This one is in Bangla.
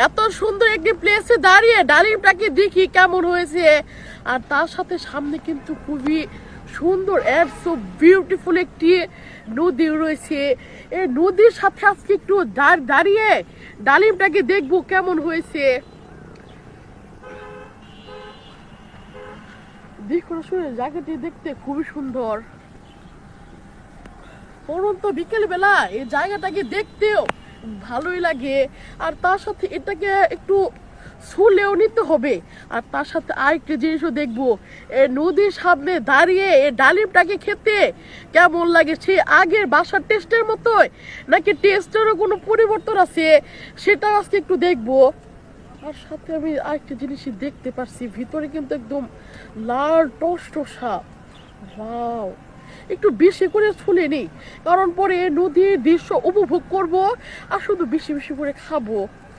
এত সুন্দর একটি প্লেসে দাঁড়িয়ে ডালিমটাকে দেখি কেমন হয়েছে। আর তার সাথে সামনে কিন্তু খুবই সুন্দর এন্ড সো বিউটিফুল একটি নদী রয়েছে। এই নদীর সাথে আজকে একটু দাঁড়িয়ে ডালিমটাকে দেখবো কেমন হয়েছে। দেখুন আসলে জায়গাটি দেখতে খুবই সুন্দর। পরন্ত বিকেল বেলা এই জায়গাটাকে দেখতেও ভালোই লাগে। আর তার সাথে এটাকে একটু ছুলেও নিতে হবে। আর তার সাথে আরেকটা জিনিসও দেখবো, এই নদীর সামনে দাঁড়িয়ে এই ডালিমটাকে খেতে কেমন লাগে, সে আগের বাসার টেস্টের মতোই নাকি টেস্টেরও কোনো পরিবর্তন আছে সেটা আজকে একটু দেখবো। আর সাথে আমি আরেকটা জিনিসই দেখতে পারছি, ভিতরে কিন্তু একদম লাল টসটসা। ওয়াও, একটু বেশি করে ছুলে নিই, কারণ পরে নদীর দৃশ্য উপভোগ করব আর শুধু বেশি বেশি করে খাবো।